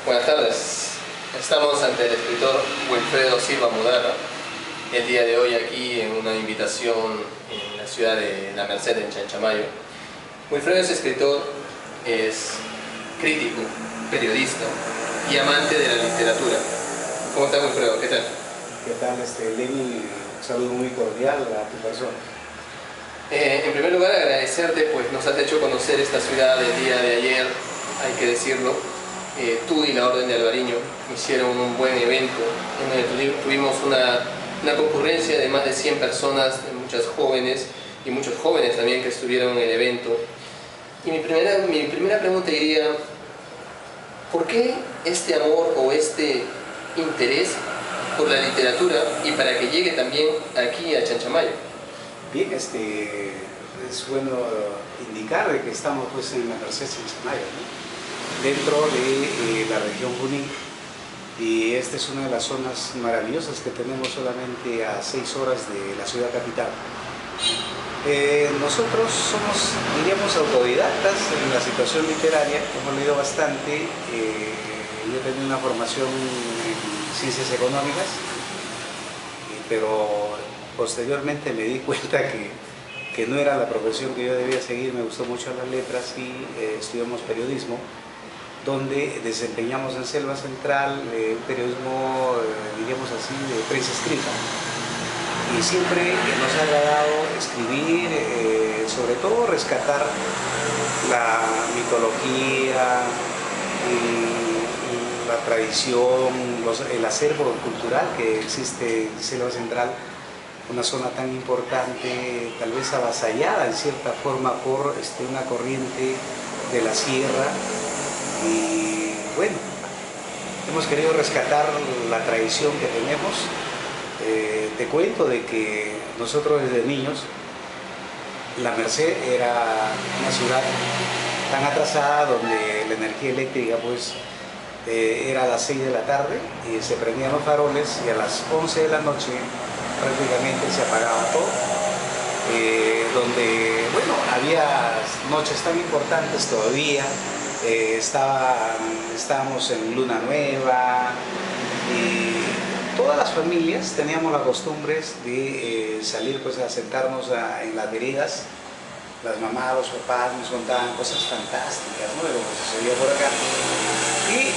Buenas tardes. Estamos ante el escritor Wilfredo Silva Mudarra, el día de hoy aquí en una invitación en la ciudad de La Merced, en Chanchamayo. Wilfredo es escritor, es crítico, periodista y amante de la literatura. ¿Cómo está, Wilfredo? ¿Qué tal? ¿Qué tal, Lenny? Un saludo muy cordial a tu persona. En primer lugar, agradecerte, pues nos has hecho conocer esta ciudad el día de ayer, hay que decirlo. Tú y la Orden de Alvariño hicieron un buen evento en el que tuvimos una concurrencia de más de 100 personas, de muchas jóvenes y muchos jóvenes también que estuvieron en el evento. Y mi primera pregunta iría, ¿por qué este amor o este interés por la literatura y para que llegue también aquí a Chanchamayo? Bien, es bueno indicar de que estamos pues en la Merced Chanchamayo, ¿no? Dentro de la región Junín, y esta es una de las zonas maravillosas que tenemos solamente a 6 horas de la ciudad capital. Nosotros somos, diríamos, autodidactas en la situación literaria, hemos leído bastante. Yo tenía una formación en ciencias económicas, pero posteriormente me di cuenta que no era la profesión que yo debía seguir. Me gustó mucho las letras y estudiamos periodismo, donde desempeñamos en Selva Central un periodismo, diríamos así, de prensa escrita. Y siempre nos ha agradado escribir, sobre todo rescatar la mitología, la tradición, el acervo cultural que existe en Selva Central, una zona tan importante, tal vez avasallada en cierta forma por una corriente de la sierra. Y bueno, hemos querido rescatar la tradición que tenemos. Te cuento de que nosotros desde niños, La Merced era una ciudad tan atrasada donde la energía eléctrica pues era a las 6 de la tarde y se prendían los faroles, y a las 11 de la noche prácticamente se apagaba todo. Donde, bueno, había noches tan importantes todavía. Estábamos en Luna Nueva, y todas las familias teníamos las costumbres de salir pues a sentarnos en las veredas. Las mamás, los papás nos contaban cosas fantásticas, ¿no?, de lo que sucedía por acá, y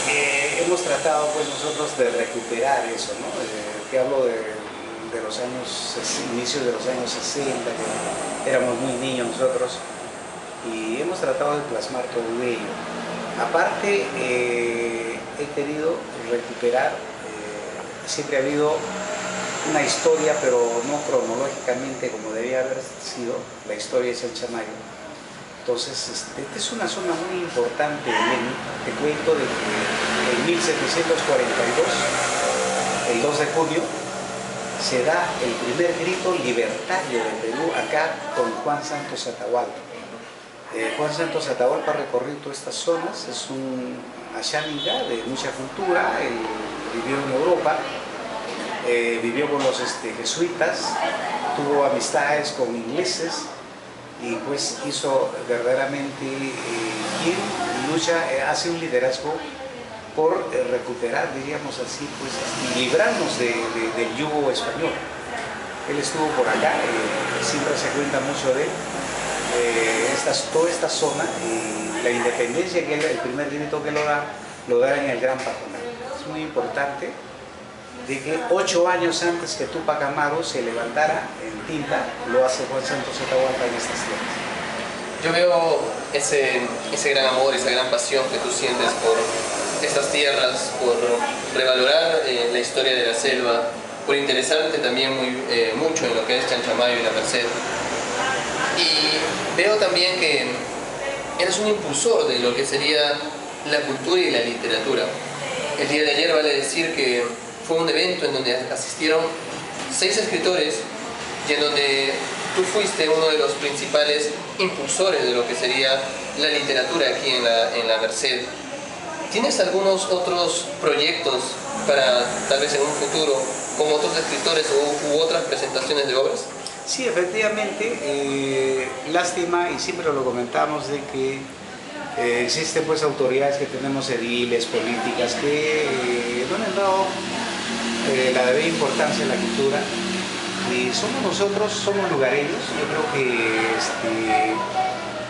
hemos tratado pues nosotros de recuperar eso, ¿no? Te hablo de los años, inicios de los años 60, que éramos muy niños nosotros, y hemos tratado de plasmar todo ello. Aparte, he querido recuperar, siempre ha habido una historia, pero no cronológicamente como debía haber sido, la historia de Chanchamayo. Entonces, esta es una zona muy importante de Lenin. Te cuento de que en 1742, el 2 de junio, se da el primer grito libertario de Perú acá con Juan Santos Atahualpa. Juan Santos Atahualpa recorrió todas estas zonas, es un asháninga de mucha cultura. Él vivió en Europa, vivió con los jesuitas, tuvo amistades con ingleses, y pues hizo verdaderamente quien lucha, hace un liderazgo por recuperar, diríamos así, pues, y librarnos del yugo español. Él estuvo por acá, siempre se cuenta mucho de él. Toda esta zona, y la independencia, que el primer grito que lo da en el Gran Paconaco. Es muy importante de que 8 años antes que Túpac Amaru se levantara en Tinta, lo hace Juan Santos Atahualpa en estas tierras. Yo veo ese gran amor, esa gran pasión que tú sientes por estas tierras, por revalorar la historia de la selva, por interesarte también mucho en lo que es Chanchamayo y La Merced. Y veo también que eres un impulsor de lo que sería la cultura y la literatura. El día de ayer vale decir que fue un evento en donde asistieron 6 escritores y en donde tú fuiste uno de los principales impulsores de lo que sería la literatura aquí en la Merced. ¿Tienes algunos otros proyectos para, tal vez en un futuro, con otros escritores u otras presentaciones de obras? Sí, efectivamente, lástima, y siempre lo comentamos, de que Existen pues autoridades que tenemos, ediles, políticas, que no le han dado la debida importancia a la cultura. Y somos nosotros, somos lugareños. Yo creo que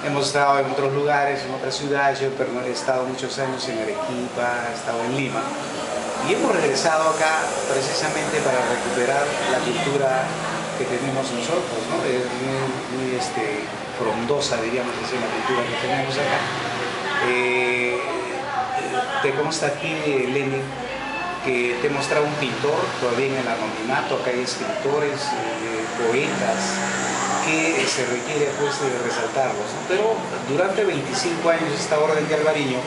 hemos estado en otros lugares, en otras ciudades. Yo he estado muchos años en Arequipa, he estado en Lima. Y hemos regresado acá precisamente para recuperar la cultura que tenemos nosotros, ¿no? Es muy frondosa, diríamos así, la cultura que tenemos acá. Te consta a ti, Lenin, que te he mostrado un pintor todavía en el anonimato. Acá hay escritores, poetas, que se requiere pues de resaltarlos, ¿no? Pero durante 25 años esta Orden de Alvariño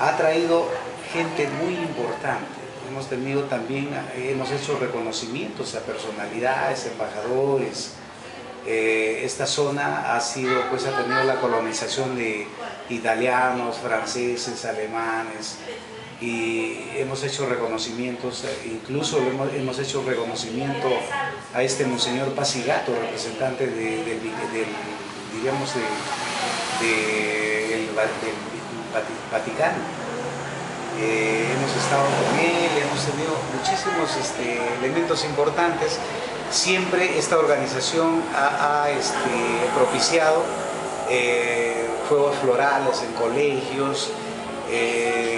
ha traído gente muy importante. Hemos tenido también, hemos hecho reconocimientos a personalidades, embajadores. Esta zona ha tenido la colonización de italianos, franceses, alemanes, y hemos hecho reconocimientos, incluso hemos hecho reconocimiento a Monseñor Pasigato, representante del Vaticano. Hemos estado con él, hemos tenido muchísimos elementos importantes. Siempre esta organización ha propiciado juegos florales en colegios,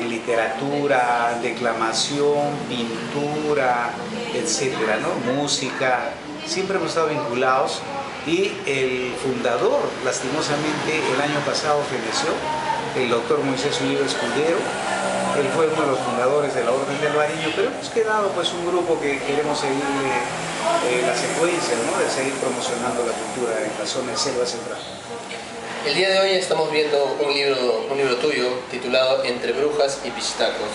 literatura, declamación, pintura, etcétera, ¿no? Música. Siempre hemos estado vinculados, y el fundador, lastimosamente, el año pasado falleció, el doctor Moisés Uribe Escudero. Él fue uno de los fundadores de la Orden de Alvariño, pero hemos quedado pues un grupo que queremos seguir la secuencia, ¿no? De seguir promocionando la cultura en la zona de Selva Central. El día de hoy estamos viendo un libro tuyo titulado Entre Brujas y Pichtacos.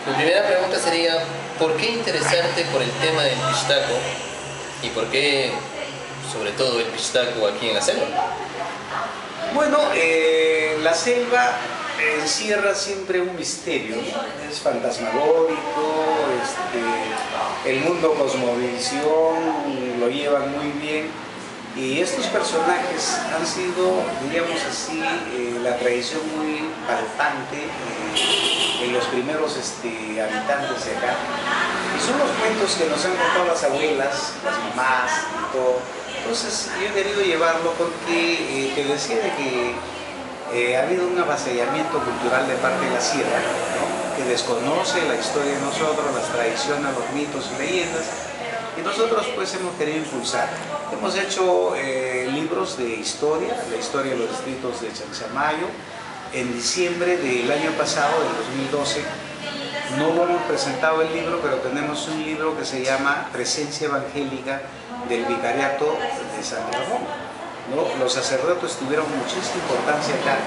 Mi primera pregunta sería, ¿por qué interesarte por el tema del pichtaco y por qué, sobre todo, el pichtaco aquí en la selva? Bueno, la selva encierra siempre un misterio, ¿no? Es fantasmagórico, el mundo cosmovisión lo llevan muy bien, y estos personajes han sido, diríamos así, la tradición muy palpante en los primeros habitantes de acá, y son los cuentos que nos han contado las abuelas, las mamás y todo. Entonces yo he querido llevarlo porque te decía de que ha habido un avasallamiento cultural de parte de la sierra, ¿no? Que desconoce la historia de nosotros, las tradiciones, los mitos y leyendas, y nosotros pues hemos querido impulsar. Hemos hecho libros de historia, la historia de los distritos de Chanchamayo. En diciembre del año pasado, del 2012, no lo hemos presentado el libro, pero tenemos un libro que se llama Presencia Evangélica del Vicariato de San Ramón, ¿no? Los sacerdotes tuvieron muchísima importancia acá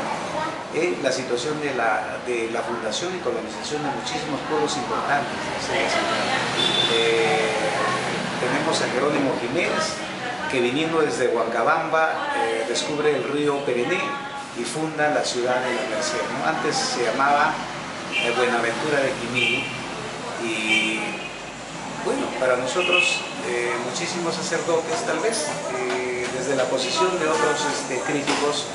en la situación de la fundación y colonización de muchísimos pueblos importantes. Tenemos a Jerónimo Jiménez, que viniendo desde Huancabamba descubre el río Perené y funda la ciudad de la Merced, ¿no? Antes se llamaba Buenaventura de Quimí, y bueno, para nosotros muchísimos sacerdotes, tal vez desde la posición de otros críticos,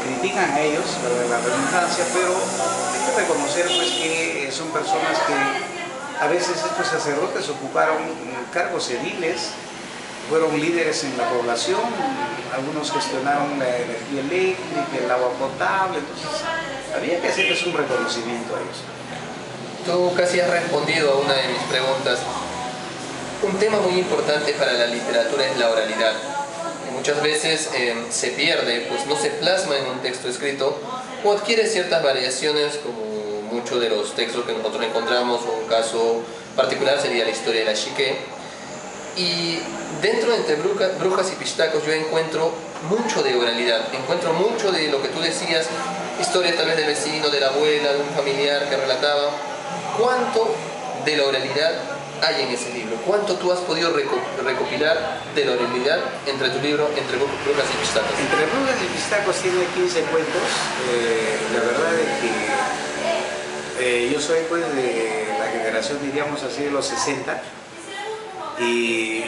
critican a ellos, la redundancia, pero hay que reconocer pues que son personas que a veces estos sacerdotes ocuparon cargos ediles, fueron líderes en la población, algunos gestionaron la energía eléctrica, el agua potable, entonces había que hacerles un reconocimiento a ellos. Tú casi has respondido a una de mis preguntas. Un tema muy importante para la literatura es la oralidad. Muchas veces se pierde, pues no se plasma en un texto escrito o adquiere ciertas variaciones, como muchos de los textos que nosotros encontramos. Un caso particular sería la historia de la Xique. Y dentro de Entre Brujas y Pichtacos yo encuentro mucho de oralidad, encuentro mucho de lo que tú decías, historias tal vez del vecino, de la abuela, de un familiar que relataba. ¿Cuánto de la oralidad hay en ese libro? ¿Cuánto tú has podido recopilar de la oralidad entre tu libro Entre Brujas y Pichtacos? Entre Brujas y Pichtacos tiene 15 cuentos. La verdad es que yo soy pues de la generación, diríamos así, de los 60, y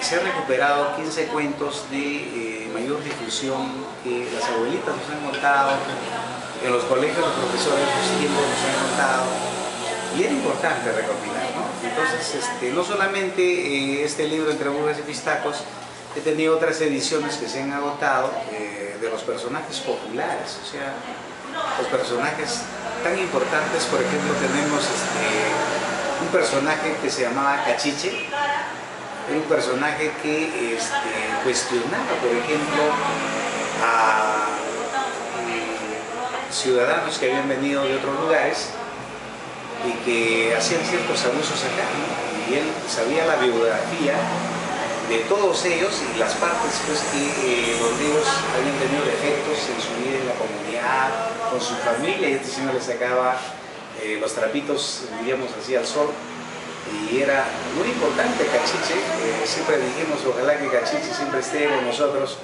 se han recuperado 15 cuentos de mayor difusión que las abuelitas nos han contado, en los colegios los profesores siempre nos han contado, y era importante recopilar, ¿no? Entonces, no solamente este libro Entre Brujas y Pistacos, he tenido otras ediciones que se han agotado de los personajes populares, o sea, los personajes tan importantes. Por ejemplo, tenemos un personaje que se llamaba Cachiche. Era un personaje que cuestionaba, por ejemplo, a ciudadanos que habían venido de otros lugares y que hacían ciertos abusos acá, ¿no? Y él sabía la biografía de todos ellos y las partes pues, que los libros habían tenido defectos en su vida en la comunidad, con su familia, y este señor le sacaba los trapitos, diríamos así, al sol. Y era muy importante Cachiche, siempre dijimos ojalá que Cachiche siempre esté con nosotros,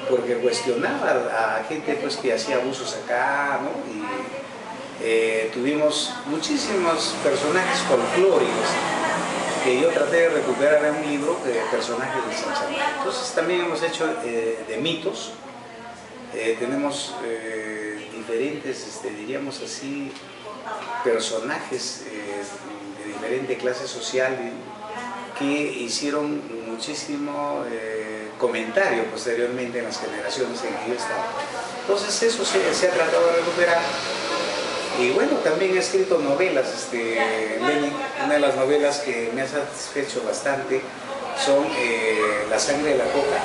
porque cuestionaba a gente pues, que hacía abusos acá, ¿no? Y tuvimos muchísimos personajes folclóricos que yo traté de recuperar en un libro de personajes de Sinchamay. Entonces también hemos hecho de mitos, tenemos diferentes, diríamos así, personajes de diferente clase social que hicieron muchísimo comentario posteriormente en las generaciones en que yo estaba. Entonces eso se ha tratado de recuperar. Y bueno, también he escrito novelas, Lenin. Una de las novelas que me ha satisfecho bastante son La sangre de la coca,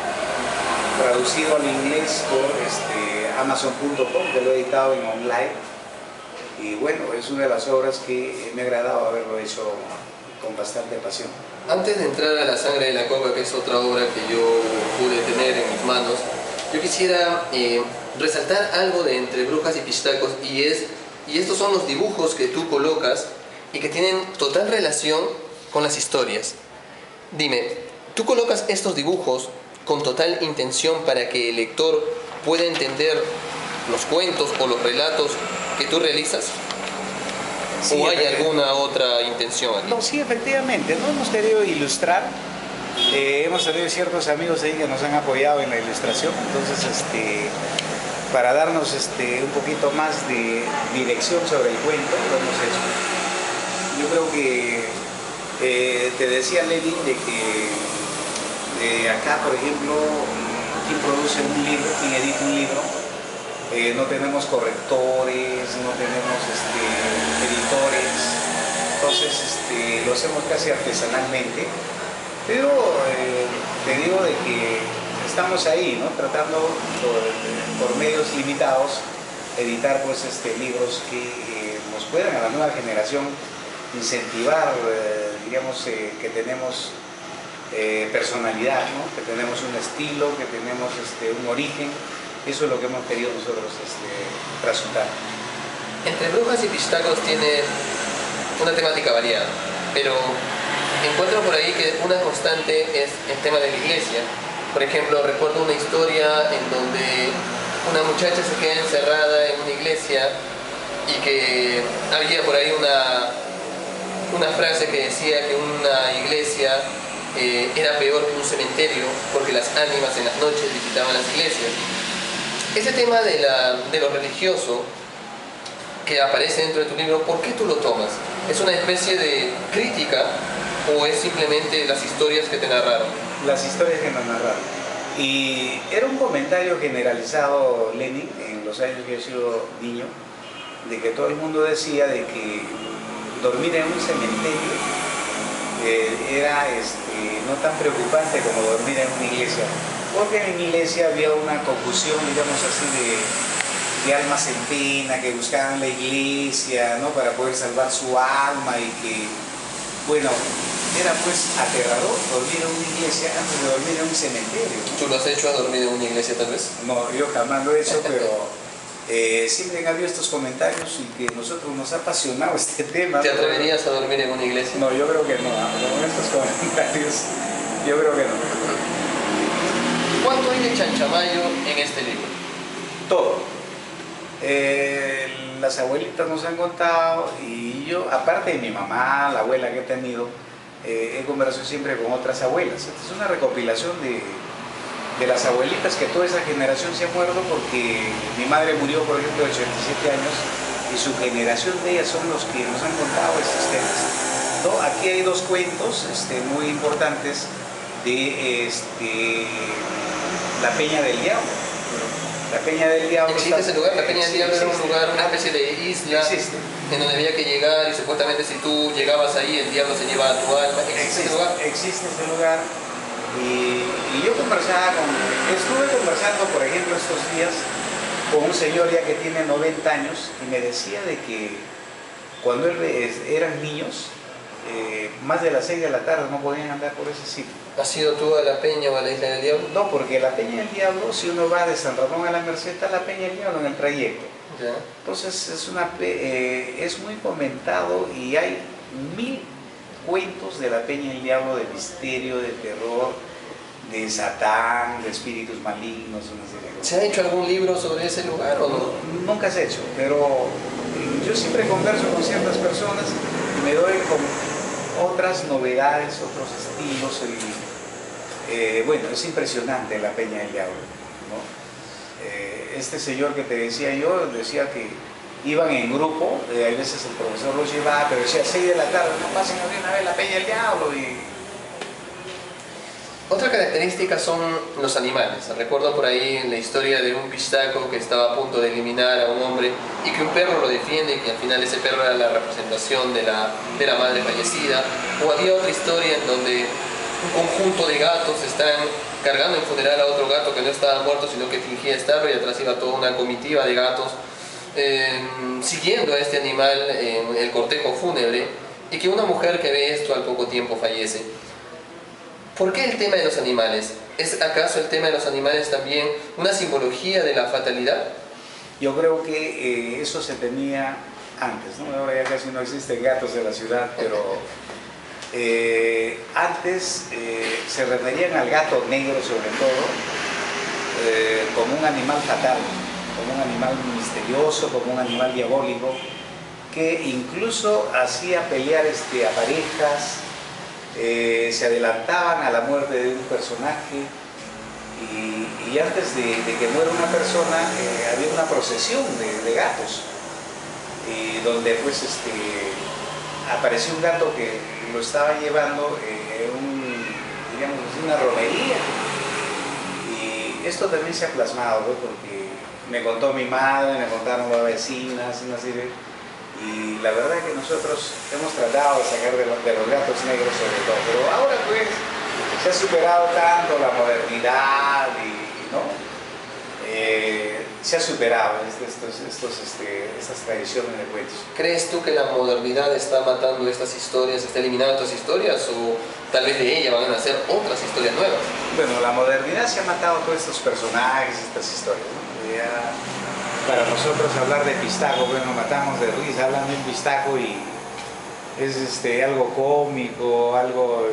traducido al inglés por Amazon.com, que lo he editado en online. Y bueno, es una de las obras que me ha agradado haberlo hecho con bastante pasión. Antes de entrar a La sangre de la coca, que es otra obra que yo pude tener en mis manos, yo quisiera resaltar algo de Entre Brujas y Pistacos, y estos son los dibujos que tú colocas y que tienen total relación con las historias. Dime, ¿tú colocas estos dibujos con total intención para que el lector pueda entender los cuentos o los relatos que tú realizas? Sí, ¿o hay alguna otra intención aquí? No, sí, efectivamente, no hemos querido ilustrar. Hemos tenido ciertos amigos ahí que nos han apoyado en la ilustración, entonces para darnos un poquito más de dirección sobre el cuento, lo hemos hecho. Yo creo que te decía Lenin de que acá, por ejemplo, quien produce un libro, quien edita un libro, no tenemos correctores, no tenemos editores, entonces lo hacemos casi artesanalmente, pero te digo de que estamos ahí, ¿no? Tratando por medios limitados editar pues, libros que nos puedan a la nueva generación incentivar, digamos, que tenemos personalidad, ¿no? Que tenemos un estilo, que tenemos un origen. Eso es lo que hemos querido nosotros trasladar. Entre Brujas y Pistacos tiene una temática variada, pero encuentro por ahí que una constante es el tema de la iglesia. Por ejemplo, recuerdo una historia en donde una muchacha se queda encerrada en una iglesia y que había por ahí una frase que decía que una iglesia era peor que un cementerio porque las ánimas en las noches visitaban las iglesias. Ese tema de lo religioso que aparece dentro de tu libro, ¿por qué tú lo tomas? ¿Es una especie de crítica o es simplemente las historias que te narraron? Las historias que nos narraron. Y era un comentario generalizado, Lenin, en los años que he sido niño, de que todo el mundo decía de que dormir en un cementerio era no tan preocupante como dormir en una iglesia, porque en la iglesia había una confusión, digamos así, de almas en pena que buscaban la iglesia, ¿no? Para poder salvar su alma, y que, bueno, era pues aterrador dormir en una iglesia antes de dormir en un cementerio, ¿no? ¿Tú lo has hecho a dormir en una iglesia tal vez? No, yo jamás lo he hecho, pero siempre han habido estos comentarios y que a nosotros nos ha apasionado este tema. ¿Te atreverías a dormir en una iglesia? No, yo creo que no, con estos comentarios, yo creo que no. ¿Cuánto hay de Chanchamayo en este libro? Todo. Las abuelitas nos han contado, y yo, aparte de mi mamá, la abuela que he tenido, he conversado siempre con otras abuelas. Esta es una recopilación de las abuelitas que toda esa generación se ha muerto, porque mi madre murió, por ejemplo, de 87 años, y su generación de ellas son los que nos han contado estos temas, ¿no? Aquí hay dos cuentos muy importantes de la Peña del Diablo. La Peña del Diablo. ¿Existe ese lugar? La Peña del Diablo era un lugar, una especie de isla en donde había que llegar, y supuestamente si tú llegabas ahí el diablo se llevaba tu alma. ¿Existe ese lugar? Existe ese lugar. Y yo estuve conversando, por ejemplo, estos días con un señor ya que tiene 90 años y me decía de que cuando eran niños, más de las 6 de la tarde no podían andar por ese sitio. ¿Has ido tú a la Peña o a la Isla del Diablo? No, porque la Peña del Diablo, si uno va de San Ramón a la Merced, está la Peña del Diablo en el trayecto. ¿Ya? Entonces es muy comentado y hay 1000 cuentos de la Peña del Diablo, de misterio, de terror, de Satán, de espíritus malignos, una serie de cosas. ¿Se ha hecho algún libro sobre ese lugar o no? Nunca se ha hecho, pero yo siempre converso con ciertas personas y me doy con otras novedades, otros estilos. Bueno, es impresionante la Peña del Diablo, ¿no? Este señor que te decía yo, decía que iban en grupo, a veces el profesor los llevaba, pero decía 6 de la tarde, no pasen a ver una vez la Peña del Diablo. Otra característica son los animales. Recuerdo por ahí la historia de un pistaco que estaba a punto de eliminar a un hombre y que un perro lo defiende, y que al final ese perro era la representación de la madre fallecida. O había otra historia en donde un conjunto de gatos están cargando en funeral a otro gato que no estaba muerto sino que fingía estarlo, y atrás iba toda una comitiva de gatos siguiendo a este animal en el cortejo fúnebre, y que una mujer que ve esto al poco tiempo fallece. ¿Por qué el tema de los animales? ¿Es acaso el tema de los animales también una simbología de la fatalidad? Yo creo que eso se tenía antes, ¿no? Ahora ya casi no existen gatos en la ciudad, pero antes se referían al gato negro sobre todo como un animal fatal, como un animal misterioso, como un animal diabólico, que incluso hacía pelear a parejas. Se adelantaban a la muerte de un personaje, y antes de que muera una persona había una procesión de gatos, donde pues apareció un gato que lo estaba llevando digamos, una romería, y esto también se ha plasmado, ¿no? Porque me contó mi madre, me contaron las vecinas, una serie. Y la verdad es que nosotros hemos tratado de sacar de los gatos negros sobre todo, pero ahora pues se ha superado tanto la modernidad ¿no? Se ha superado estas tradiciones de cuentos. ¿Crees tú que la modernidad está matando estas historias, está eliminando estas historias, o tal vez de ella van a nacer otras historias nuevas? Bueno, la modernidad se ha matado todos estos personajes, estas historias, ¿no? Para nosotros hablar de pistaco, bueno, matamos de risa, hablan de un pistaco y es algo cómico, algo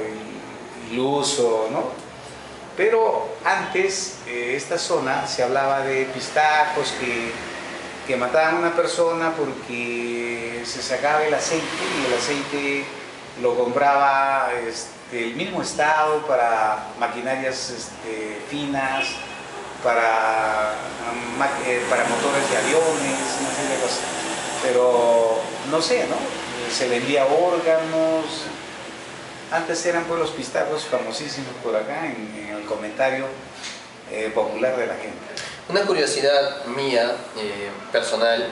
iluso, ¿no? Pero antes, esta zona se hablaba de pistacos que mataban a una persona porque se sacaba el aceite, y el aceite lo compraba el mismo Estado para maquinarias finas, para motores de aviones, una serie de cosas. Pero no sé, ¿no? Se vendía órganos. Antes eran pues los pistacos famosísimos por acá en el comentario popular de la gente. Una curiosidad mía, personal,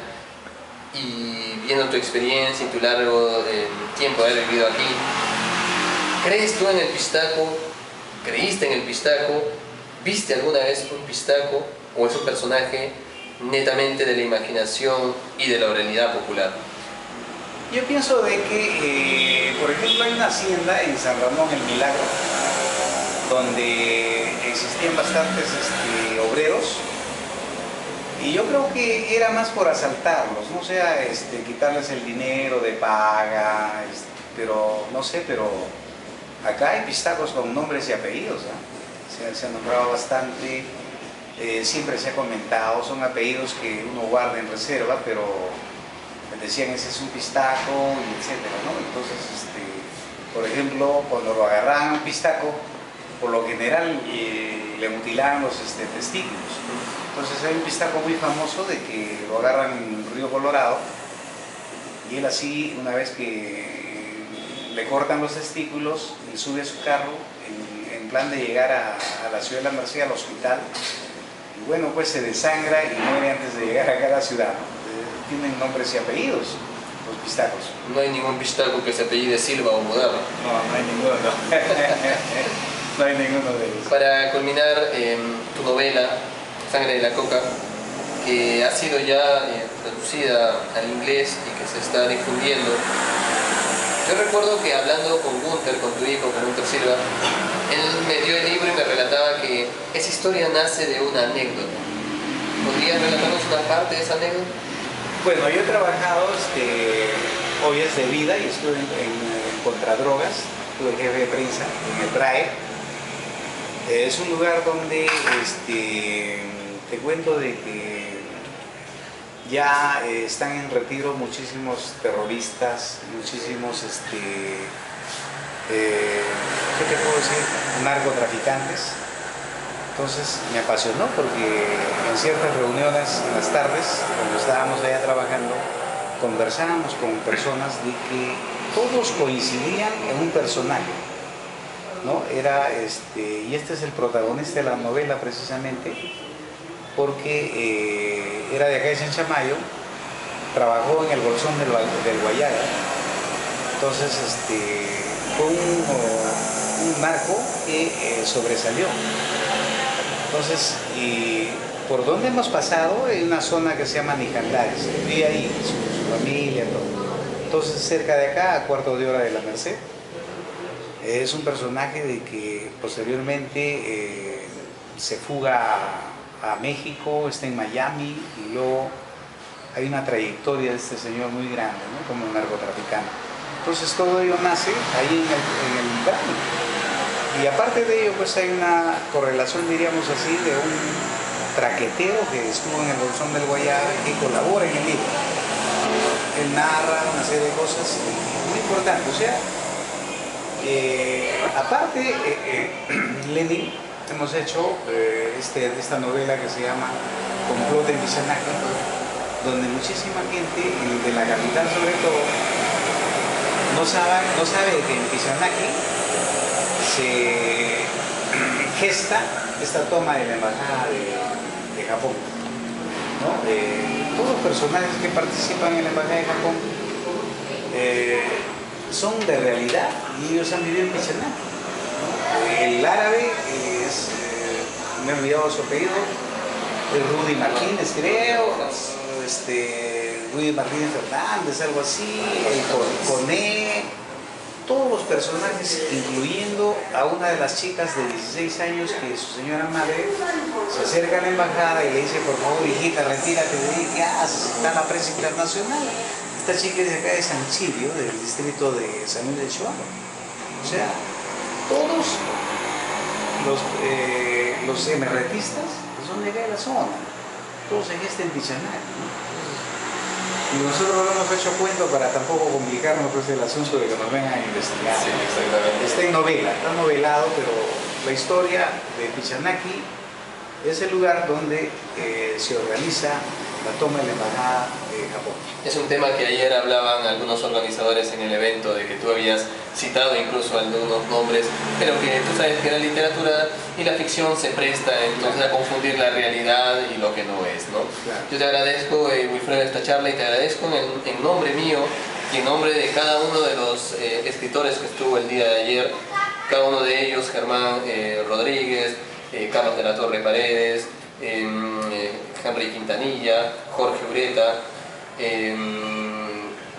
y viendo tu experiencia y tu largo tiempo de haber vivido aquí, ¿crees tú en el pistaco? ¿Creíste en el pistaco? ¿Viste alguna vez un pistaco, o es un personaje netamente de la imaginación y de la oralidad popular? Yo pienso de que, por ejemplo, hay una hacienda en San Ramón, El Milagro, donde existían bastantes obreros, y yo creo que era más por asaltarlos, no sea quitarles el dinero de paga, pero no sé, pero acá hay pistacos con nombres y apellidos, ¿eh? Se ha nombrado bastante, siempre se ha comentado, son apellidos que uno guarda en reserva, pero decían ese es un pistaco, y etcétera, ¿no? Entonces Por ejemplo, cuando lo agarraban a un pistaco, por lo general le mutilaban los testículos. Entonces hay un pistaco muy famoso de que lo agarran en el río Colorado y él así, una vez que le cortan los testículos, él sube a su carro en plan de llegar a la ciudad de La Merced, al hospital, y bueno, pues se desangra y muere antes de llegar acá a la ciudad, ¿no? Tienen nombres y apellidos los pistacos. No hay ningún pistaco que se apellide Silva o Modarra. No hay ninguno. No hay ninguno de ellos. Para culminar, tu novela, Sangre de la Coca, que ha sido ya traducida al inglés y que se está difundiendo. Yo recuerdo que hablando con Gunter, con tu hijo, con Gunter Silva, él me dio el libro y me relataba que esa historia nace de una anécdota. ¿Podrías relatarnos una parte de esa anécdota? Bueno, yo he trabajado Ollas de Vida y estuve en Contradrogas, estuve jefe de prensa en el PRAE. Es un lugar donde te cuento de que ya están en retiro muchísimos terroristas, muchísimos, ¿qué te puedo decir? Narcotraficantes. Entonces me apasionó porque en ciertas reuniones en las tardes, cuando estábamos allá trabajando, conversábamos con personas de que todos coincidían en un personaje, ¿no? Y este es el protagonista de la novela precisamente, porque era de acá de Chanchamayo, trabajó en el Bolsón del Guayaga, entonces fue un narco que sobresalió. Entonces, por donde hemos pasado, hay una zona que se llama Nicandares, vive ahí, su familia, todo. Entonces, cerca de acá, a cuarto de hora de La Merced, es un personaje de que posteriormente se fuga a México, está en Miami, y luego hay una trayectoria de este señor muy grande, ¿no? Como narcotraficante. Entonces, todo ello nace ahí en el drama. Y aparte de ello, pues hay una correlación, diríamos así, de un traquetero que estuvo en el Bolsón del Guayaga y que colabora en el libro. Él narra una serie de cosas muy importantes. O sea, aparte, Lenin, hemos hecho esta novela que se llama Complot en Pichanaque, donde muchísima gente, de la capital sobre todo, no sabe que en Pichanaque se gesta esta toma de la embajada de Japón, ¿no? Todos los personajes que participan en la embajada de Japón son de realidad y ellos han vivido en Pichanaque, ¿no? El árabe me he olvidado su apellido, el Rudy Martínez, creo, Rudy Martínez Fernández, algo así, el Coné. Todos los personajes, incluyendo a una de las chicas de 16 años que su señora madre se acerca a la embajada y le dice: por favor, hijita, retírate de ahí, ¿qué haces? Está en la prensa internacional. Esta chica es de acá de San Chilio, del distrito de San Luis de Chihuahua. O sea, todos los emerretistas son de acá de la zona, todos en Pichanaque, ¿no? Y nosotros lo hemos hecho cuento para tampoco complicarnos pues, el asunto de que nos vengan a investigar. Sí, exactamente. Está en novela, está novelado, pero la historia de Pichanaque es el lugar donde se organiza la toma de la embajada de Japón. Es un tema que ayer hablaban algunos organizadores en el evento, de que tú habías citado incluso algunos nombres, pero que tú sabes que la literatura y la ficción se presta entonces a confundir la realidad y lo que no es, ¿no? Claro. Yo te agradezco, Wilfredo, esta charla, y te agradezco en nombre mío y en nombre de cada uno de los escritores que estuvo el día de ayer, cada uno de ellos: Germán Rodríguez, Carlos de la Torre Paredes, Henry Quintanilla, Jorge Ureta,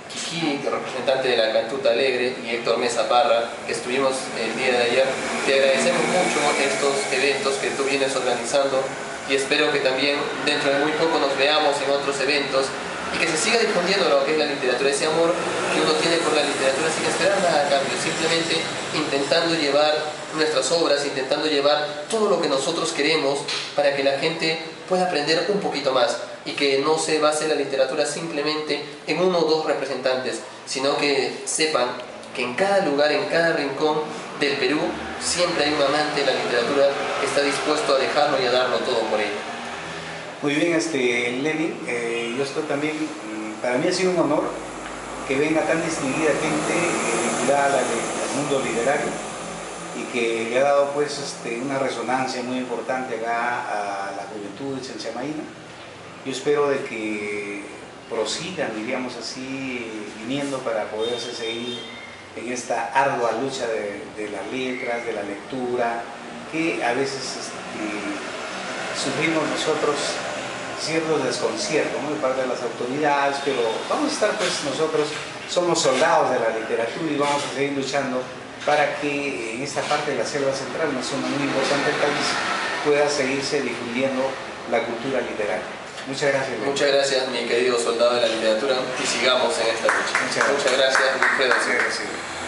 Kiki, representante de la Cantuta Alegre, y Héctor Mesa Parra, que estuvimos el día de ayer. Te agradecemos mucho estos eventos que tú vienes organizando, y espero que también dentro de muy poco nos veamos en otros eventos y que se siga difundiendo lo que es la literatura, ese amor que uno tiene por la literatura sin esperar nada a cambio, simplemente intentando llevar nuestras obras, intentando llevar todo lo que nosotros queremos para que la gente pueda aprender un poquito más, y que no se base la literatura simplemente en uno o dos representantes, sino que sepan que en cada lugar, en cada rincón del Perú, siempre hay un amante de la literatura que está dispuesto a dejarlo y a darlo todo por ella. Muy bien, Lenin, yo estoy también, para mí ha sido un honor que venga tan distinguida gente vinculada al mundo literario y que le ha dado pues una resonancia muy importante acá a la juventud de Chalchamaina. Yo espero de que prosigan, diríamos así, viniendo para poderse seguir en esta ardua lucha de las letras, de la lectura, que a veces sufrimos nosotros ciertos desconciertos, ¿no?, de parte de las autoridades, pero vamos a estar pues nosotros, somos soldados de la literatura y vamos a seguir luchando para que en esta parte de la selva central, una zona muy importante del país, pueda seguirse difundiendo la cultura literaria. Muchas gracias. Muchas gracias, mi querido soldado de la literatura, y sigamos en esta lucha. Muchas gracias. Muchas gracias, Wilfredo. Muchas gracias.